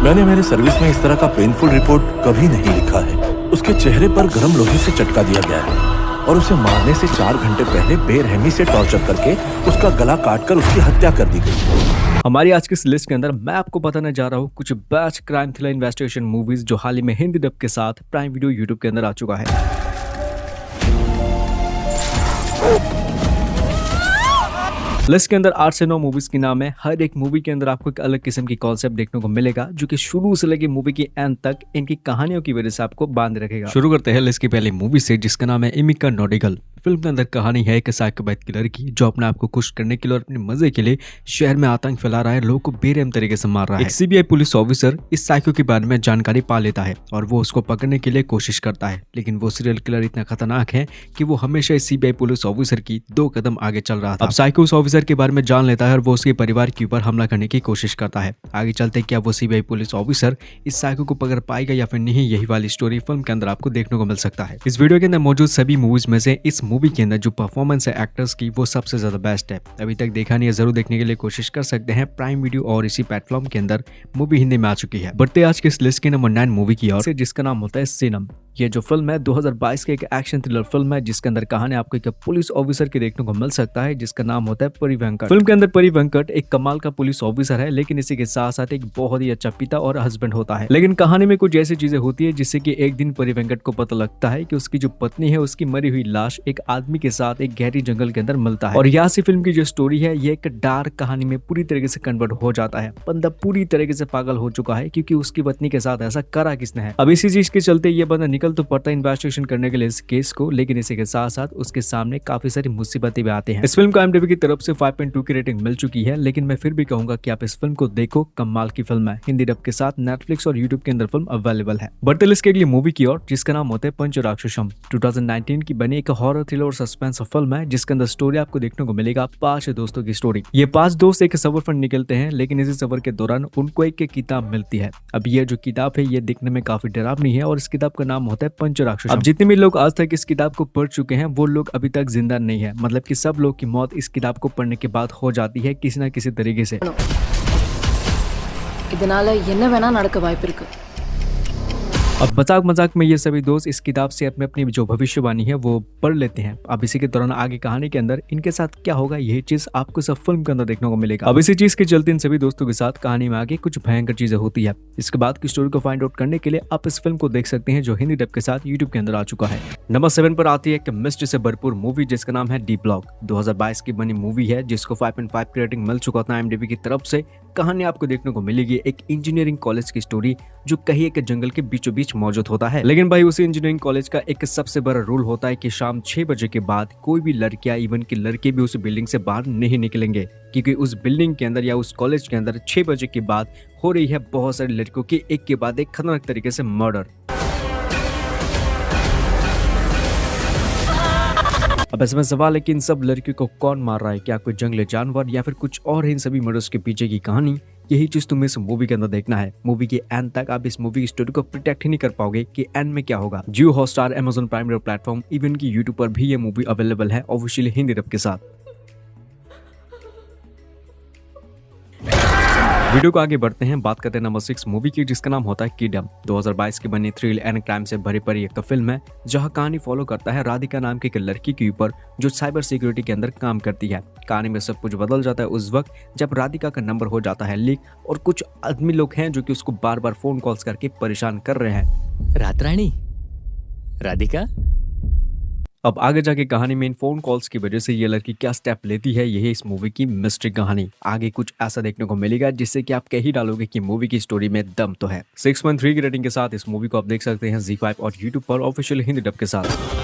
मैंने मेरे सर्विस में इस तरह का पेनफुल रिपोर्ट कभी नहीं लिखा है। उसके चेहरे पर गर्म लोहे से चटका दिया गया है और उसे मारने से 4 घंटे पहले बेरहमी से टॉर्चर करके उसका गला काटकर उसकी हत्या कर दी गई। हमारी आज की इस लिस्ट के अंदर मैं आपको बताने जा रहा हूँ कुछ best crime thriller investigation movies जो हाल ही में हिंदी डब के साथ प्राइम वीडियो यूट्यूब के अंदर आ चुका है। लिस्ट के अंदर 8 से 9 मूवीज की नाम है। हर एक मूवी के अंदर आपको एक अलग किस्म की कॉन्सेप्ट देखने को मिलेगा जो कि शुरू से लेके मूवी की एंड तक इनकी कहानियों की वजह से आपको बांध रखेगा। शुरू करते हैं लिस्ट की पहली मूवी से जिसका नाम है इमिका नोडिगल। फिल्म के अंदर कहानी है एक साइकोपैथ की लड़की जो अपने आप को खुश करने के लिए और अपने मजे के लिए शहर में आतंक फैला रहा है, लोगों को बेरहम तरीके से मार रहा है। एक सीबीआई पुलिस ऑफिसर इस साइको के बारे में जानकारी पा लेता है और वो उसको पकड़ने के लिए कोशिश करता है, लेकिन वो सीरियल किलर इतना खतरनाक है कि वो हमेशा इस सीबीआई पुलिस ऑफिसर की 2 कदम आगे चल रहा था। अब साइको उस ऑफिसर के बारे में जान लेता है और वो उसके परिवार के ऊपर हमला करने की कोशिश करता है। आगे चलते क्या वो सीबीआई पुलिस ऑफिसर इस साइको को पकड़ पाएगा या फिर नहीं, यही वाली स्टोरी फिल्म के अंदर आपको देखने को मिल सकता है। इस वीडियो के अंदर मौजूद सभी मूवीज में से इस मूवी के अंदर जो परफॉर्मेंस है एक्टर्स की वो सबसे ज्यादा बेस्ट है। अभी तक देखा नहीं है, जरूर देखने के लिए कोशिश कर सकते हैं। प्राइम वीडियो और इसी प्लेटफॉर्म के अंदर मूवी हिंदी में आ चुकी है। बढ़ते आज के इस लिस्ट के नंबर 9 मूवी की ओर, जिसका नाम होता है सिनम। ये जो फिल्म है 2022 की एक एक्शन थ्रिलर फिल्म है जिसके अंदर कहानी आपको एक पुलिस ऑफिसर के देखने को मिल सकता है जिसका नाम होता है परी वेंकट। फिल्म के अंदर परी वेंकट एक कमाल का पुलिस ऑफिसर है, लेकिन इसी के साथ साथ एक बहुत ही अच्छा पिता और हस्बैंड होता है। लेकिन कहानी में कुछ ऐसी चीजें होती है जिससे कि एक दिन परी वेंकट को पता लगता है कि उसकी जो पत्नी है उसकी मरी हुई लाश एक आदमी के साथ एक गहरी जंगल के अंदर मिलता है। और यहाँ से फिल्म की जो स्टोरी है ये एक डार्क कहानी में पूरी तरीके से कन्वर्ट हो जाता है। बंदा पूरी तरीके से पागल हो चुका है क्योंकि उसकी पत्नी के साथ ऐसा करा किसने है। अब इसी चीज के चलते ये बंदा निकल तो पड़ता है इन्वेस्टिगेशन करने के लिए इस केस को, लेकिन इसी के साथ साथ उसके सामने काफी सारी मुसीबतें भी आती हैं। इस फिल्म को IMDb की तरफ से 5.2 की रेटिंग मिल चुकी है, लेकिन मैं फिर भी कहूंगा कि आप इस फिल्म को देखो, कमाल की फिल्म है। हिंदी डब के साथ नेटफ्लिक्स और यूट्यूब के अंदर फिल्म अवेलेबल है। बढ़ते लिस्ट के अगली मूवी की ओर जिसका नाम होता है पंचराक्षसम। 2019 की बनी एक हॉरर थ्रिलर और सस्पेंस फिल्म है जिसके अंदर स्टोरी आपको देखने को मिलेगा 5 दोस्तों की स्टोरी। ये 5 दोस्त एक सफर पर निकलते हैं, लेकिन इसी सफर के दौरान उनको एक किताब मिलती है। अब ये जो किताब है ये दिखने में काफी डरावनी है और इस किताब का नाम होता है पंचराक्षसम। अब जितने भी लोग आज तक इस किताब को पढ़ चुके हैं वो लोग अभी तक जिंदा नहीं है, मतलब कि सब लोग की मौत इस किताब को पढ़ने के बाद हो जाती है किसी न किसी तरीके से। இதனால என்ன வேணா நடக்க வாய்ப்பிருக்கு। अब मजाक मजाक में ये सभी दोस्त इस किताब से अपनी जो भविष्यवाणी है वो पढ़ लेते हैं। अब इसी के दौरान आगे कहानी के अंदर इनके साथ क्या होगा यही चीज आपको सब फिल्म के अंदर देखने को मिलेगा। अब इसी चीज के चलते इन सभी दोस्तों के साथ कहानी में आगे कुछ भयंकर चीजें होती है। इसके बाद की स्टोरी को फाइंड आउट करने के लिए आप इस फिल्म को देख सकते हैं जो हिंदी डब के साथ यूट्यूब के अंदर आ चुका है। नंबर 7 पर आती है एक मिस्ट्री से भरपूर मूवी जिसका नाम है डी ब्लॉक। 2022 की बनी मूवी है जिसको 5.5 की रेटिंग मिल चुका था IMDb की तरफ से। कहानी आपको देखने को मिलेगी एक इंजीनियरिंग कॉलेज की स्टोरी जो कहीं एक जंगल के बीचों बीच मौजूद होता है। लेकिन भाई उसी इंजीनियरिंग कॉलेज का एक सबसे बड़ा रूल होता है कि शाम 6 बजे के बाद कोई भी लड़कियां इवन कि लड़के भी उस बिल्डिंग से बाहर नहीं निकलेंगे, क्योंकि उस बिल्डिंग के अंदर या उस कॉलेज के अंदर 6 बजे के बाद हो रही है बहुत सारी लड़कियों की एक के बाद एक खतरनाक तरीके से मर्डर। अब इसमें सवाल है कि इन सब लड़कियों को कौन मार रहा है, क्या कोई जंगली जानवर या फिर कुछ और है इन सभी मर्डर्स के पीछे की कहानी। यही चीज तुम्हें इस मूवी के अंदर देखना है। मूवी के एंड तक आप इस मूवी की स्टोरी को प्रोटेक्ट ही नहीं कर पाओगे कि एंड में क्या होगा। Jio Hotstar, Amazon Prime platform, even की यूट्यूब पर भी ये मूवी अवेलेबल है ऑफिशियली हिंदी डब के साथ। वीडियो को आगे बढ़ते हैं, बात करते हैं नंबर 6 मूवी की जिसका नाम होता है किडम। 2022 की बनी थ्रिल एंड क्राइम से भरी पड़ी एक फिल्म है जहां कहानी फॉलो करता है राधिका नाम की एक लड़की के ऊपर जो साइबर सिक्योरिटी के अंदर काम करती है। कहानी में सब कुछ बदल जाता है उस वक्त जब राधिका का नंबर हो जाता है लीक और कुछ आदमी लोग हैं जो कि उसको बार बार फोन कॉल्स करके परेशान कर रहे हैं। रातरानी, राधिका। अब आगे जाके कहानी में इन फोन कॉल्स की वजह से ये लड़की क्या स्टेप लेती है, यही इस मूवी की मिस्ट्री कहानी। आगे कुछ ऐसा देखने को मिलेगा जिससे कि आप कह ही डालोगे कि मूवी की स्टोरी में दम तो है। 6.3 की रेटिंग के साथ इस मूवी को आप देख सकते हैं ZEE5 और यूट्यूब पर ऑफिशियल हिंदी डब के साथ।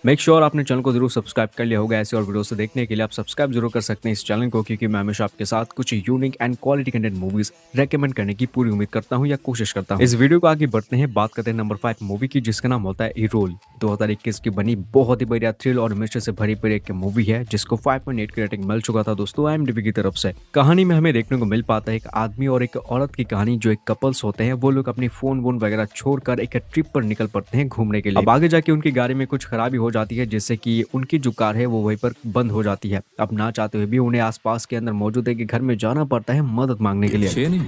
मेक श्योर आपने चैनल को जरूर सब्सक्राइब कर लिया होगा। ऐसे और वीडियो से देखने के लिए आप सब्सक्राइब जरूर कर सकते हैं इस चैनल को, क्योंकि मैं हमेशा आपके साथ कुछ unique and quality content movies recommend करने की पूरी उम्मीद करता हूं या कोशिश करता हूं। इस वीडियो को आगे बढ़ते हैं, बात करते हैं नंबर 5 मूवी की जिसका नाम होता है इरोल। 2021 की बनी बहुत ही बढ़िया थ्रिल और मिस्ट्री से भरी पड़ी एक मूवी है जिसको 5.8 की रेटिंग मिल चुका था दोस्तों IMDb की तरफ से। कहानी में हमें देखने को मिल पाता है एक आदमी और एक औरत की कहानी जो एक कपल्स होते हैं। वो लोग अपनी फोन वोन वगैरह छोड़कर एक ट्रिप पर निकल पड़ते हैं घूमने के लिए। अब आगे जाके उनकी गाड़ी में कुछ खराबी हो जाती है, जिससे कि उनकी जो कार है वो वहीं पर बंद हो जाती है। अब ना चाहते हुए भी उन्हें आसपास के अंदर मौजूद एक घर में जाना पड़ता है मदद मांगने के लिए। 6 नहीं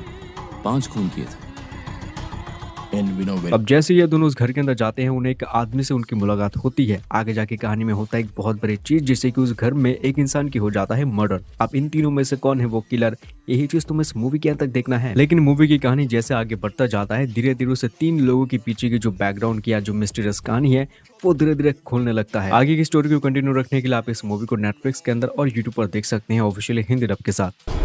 5 खून किए थे। अब जैसे ये दोनों उस घर के अंदर जाते हैं, उन्हें एक आदमी से उनकी मुलाकात होती है। आगे जाके कहानी में होता है एक बहुत बड़ी चीज, जिससे कि उस घर में एक इंसान की हो जाता है मर्डर। अब इन तीनों में से कौन है वो किलर, यही चीज तुम्हें इस मूवी के अंत तक देखना है। लेकिन मूवी की कहानी जैसे आगे बढ़ता जाता है, धीरे धीरे उसे 3 लोगों के पीछे की जो बैकग्राउंड की या जो मिस्टीरियस कहानी है वो धीरे धीरे खोलने लगता है। आगे की स्टोरी को कंटिन्यू रखने के लिए आप इस मूवी को नेटफ्लिक्स के अंदर और यूट्यूब पर देख सकते हैं ऑफिशियली हिंदी डब के साथ।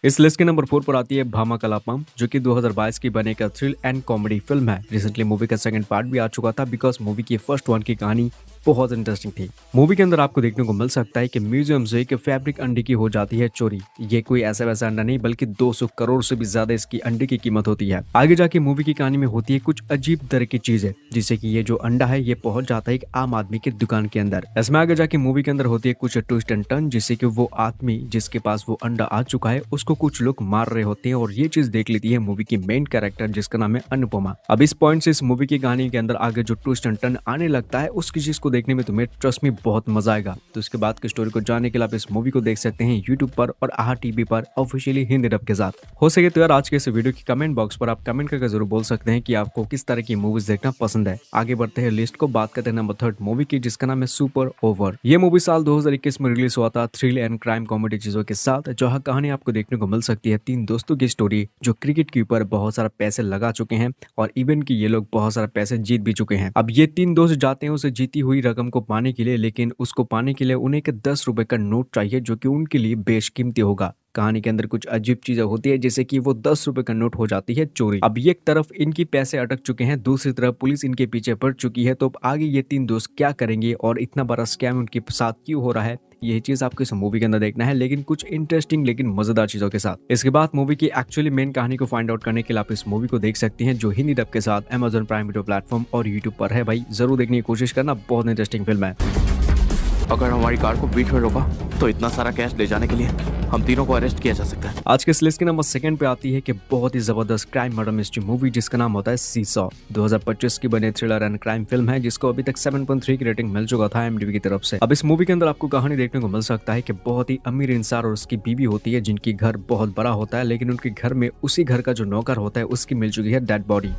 इस लिस्ट के नंबर 4 पर आती है भामा कलापम, जो कि 2022 की बने का थ्रिल एंड कॉमेडी फिल्म है। रिसेंटली मूवी का सेकंड पार्ट भी आ चुका था, बिकॉज मूवी की फर्स्ट वन की कहानी बहुत इंटरेस्टिंग थी। मूवी के अंदर आपको देखने को मिल सकता है कि म्यूजियम से एक फैब्रिक अंडे की हो जाती है चोरी। ये कोई ऐसा वैसा अंडा नहीं, बल्कि 200 करोड़ से भी ज्यादा इसकी अंडे की कीमत होती है। आगे जाके मूवी की कहानी में होती है कुछ अजीब तरह की चीजें, जिससे कि ये जो अंडा है ये पहुंच जाता है एक आम आदमी की दुकान के अंदर। इसमें आगे जाके मूवी के अंदर होती है कुछ ट्विस्ट एंड टर्न, जिससे कि वो आदमी जिसके पास वो अंडा आ चुका है उसको कुछ लोग मार रहे होते हैं, और ये चीज देख लेती है मूवी की मेन कैरेक्टर, जिसका नाम है अनुपमा। अब इस पॉइंट से इस मूवी की कहानी के अंदर आगे जो ट्विस्ट एंड टर्न आने लगता है, उसकी चीज को देखने में तुम्हें ट्रस्ट में बहुत मजा आएगा। तो इसके बाद की स्टोरी को जानने के लिए आप इस मूवी को देख सकते हैं यूट्यूब पर और आहा टीवी पर ऑफिशियली हिंदी डब के साथ। हो सके तो यार आज के इस वीडियो की कमेंट बॉक्स पर आप कमेंट करके जरूर बोल सकते हैं कि आपको किस तरह की मूवीज देखना पसंद है। आगे बढ़ते हैं लिस्ट को, बात करते हैं नंबर 3 मूवी की, जिसका नाम है सुपर ओवर। ये मूवी साल 2021 में रिलीज हुआ था थ्रिल एंड क्राइम कॉमेडी चीजों के साथ, जहाँ कहानी आपको देखने को मिल सकती है 3 दोस्तों की स्टोरी जो क्रिकेट के ऊपर बहुत सारा पैसे लगा चुके हैं, और इवन की ये लोग बहुत सारा पैसे जीत भी चुके हैं। अब ये 3 दोस्त जाते हैं उसे जीती हुई रकम को पाने के लिए, लेकिन उसको पाने के लिए उन्हें एक 10 रुपए का नोट चाहिए, जो कि उनके लिए बेशकीमती होगा। कहानी के अंदर कुछ अजीब चीजें होती है, जैसे कि वो 10 रुपए का नोट हो जाती है चोरी। अब एक तरफ इनकी पैसे अटक चुके हैं, दूसरी तरफ पुलिस इनके पीछे पड़ चुकी है। तो अब आगे ये 3 दोस्त क्या करेंगे और इतना बड़ा स्कैम उनके साथ क्यों हो रहा है, यही चीज आपको इस मूवी के अंदर देखना है, लेकिन कुछ इंटरेस्टिंग लेकिन मजेदार चीजों के साथ। इसके बाद मूवी की एक्चुअली मेन कहानी को फाइंड आउट करने के लिए आप इस मूवी को देख सकते हैं, जो हिंदी डब के साथ Amazon प्राइम वीडियो प्लेटफॉर्म और यूट्यूब पर है। भाई जरूर देखने की कोशिश करना, बहुत इंटरेस्टिंग फिल्म है। अगर हमारी कार को बीच में रोका तो इतना सारा कैश ले जाने के लिए हम तीनों को अरेस्ट किया जा सकता है। आज के इस लिस्ट के नंबर 2 पे आती है कि बहुत ही जबरदस्त क्राइम मर्डर मिस्ट्री मूवी, जिसका नाम होता है सीसॉ। 2025 की बनी थ्रिलर एंड क्राइम फिल्म है, जिसको अभी तक 7.3 की रेटिंग मिल चुका था IMDb की तरफ से। अब इस मूवी के अंदर आपको कहानी देखने को मिल सकता है कि बहुत ही अमीर इंसान और उसकी बीवी होती है, जिनकी घर बहुत बड़ा होता है, लेकिन उनके घर में उसी घर का जो नौकर होता है उसकी मिल चुकी है डेड बॉडी।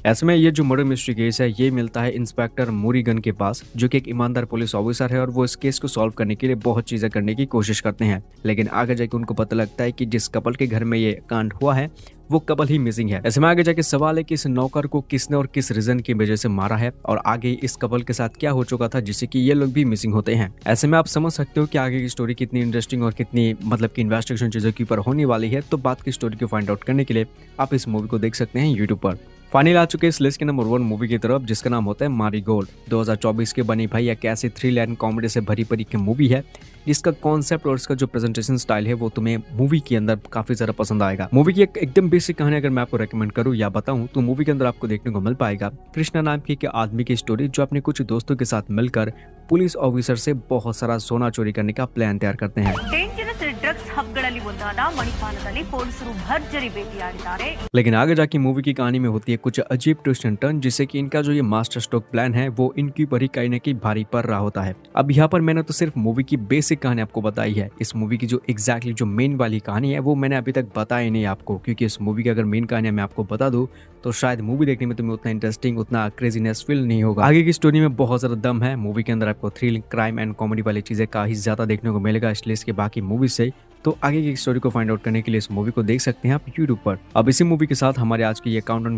ऐसे में ये जो मर्डर मिस्ट्री केस है ये मिलता है इंस्पेक्टर मुरीगन के पास, जो कि एक ईमानदार पुलिस ऑफिसर है, और वो इस केस को सॉल्व करने के लिए बहुत चीजें करने की कोशिश करते हैं। लेकिन आगे जाके उनको पता लगता है कि जिस कपल के घर में ये कांड हुआ है वो कपल ही मिसिंग है। ऐसे में आगे जाके सवाल है कि इस नौकर को किसने और किस रीजन की वजह से मारा है, और आगे इस कपल के साथ क्या हो चुका था जिससे कि ये लोग भी मिसिंग होते हैं। ऐसे में आप समझ सकते हो कि आगे की स्टोरी कितनी इंटरेस्टिंग और कितनी मतलब की इन्वेस्टिगेशन चीजों के ऊपर होने वाली है। तो बात की स्टोरी को फाइंड आउट करने के लिए आप इस मूवी को देख सकते हैं यूट्यूब पर। फाइनल आ चुके इस लिस्ट के नंबर 1 मूवी की तरफ, जिसका नाम होता है मारीगोल्ड। 2024 के बनी भाई एक ऐसी थ्रिल एंड कॉमेडी से भरी पड़ी की मूवी है, जिसका कॉन्सेप्ट और इसका जो प्रेजेंटेशन स्टाइल है वो तुम्हें मूवी के अंदर काफी ज्यादा पसंद आएगा। मूवी की एक एकदम बेसिक कहानी अगर मैं आपको रेकमेंड करूं या बताऊं, तो मूवी के अंदर आपको देखने को मिल पाएगा कृष्णा नाम की एक आदमी की स्टोरी, जो अपने कुछ दोस्तों के साथ मिलकर पुलिस ऑफिसर से बहुत सारा सोना चोरी करने का प्लान तैयार करते हैं। ಡೇಂಜರಸ್ ಡ್ರಗ್ಸ್ ಹಬ್ಗಳಲ್ಲಿ ಒಂದಾದ ಮಣಿಪಾಲದಲ್ಲಿ ಪೊಲೀಸರು ಭರ್ಜರಿ ಭೇಟಿಯಾಡಿದ್ದಾರೆ। लेकिन आगे जाके मूवी की कहानी में होती है कुछ अजीब ट्विस्ट एंड टर्न, जिससे कि इनका जो ये मास्टर स्ट्रोक प्लान है वो इनकी ऊपर ही कहीं न कहीं भारी पड़ रहा होता है। अब यहाँ पर मैंने तो सिर्फ मूवी की बेसिक कहानी आपको बताई है। इस मूवी की जो एग्जैक्टली जो मेन वाली कहानी है वो मैंने अभी तक बताई नहीं आपको, क्योंकि इस मूवी की अगर मेन कहानी मैं आपको बता दूं तो शायद मूवी देखने में तुम्हें उतना इंटरेस्टिंग उतना क्रेजीनेस फील नहीं होगा। आगे की स्टोरी में बहुत ज्यादा दम है। मूवी के अंदर आपको थ्रिल क्राइम एंड कॉमेडी वाली चीजें काफी ज्यादा देखने को मिलेगा इस लिस्ट के बाकी मूवी से। तो आगे की स्टोरी को फाइंड आउट करने के लिए इस मूवी को देख सकते हैं आप यूट्यूब पर। अब इसी मूवी के साथ हमारे आज की ये काउंटडाउन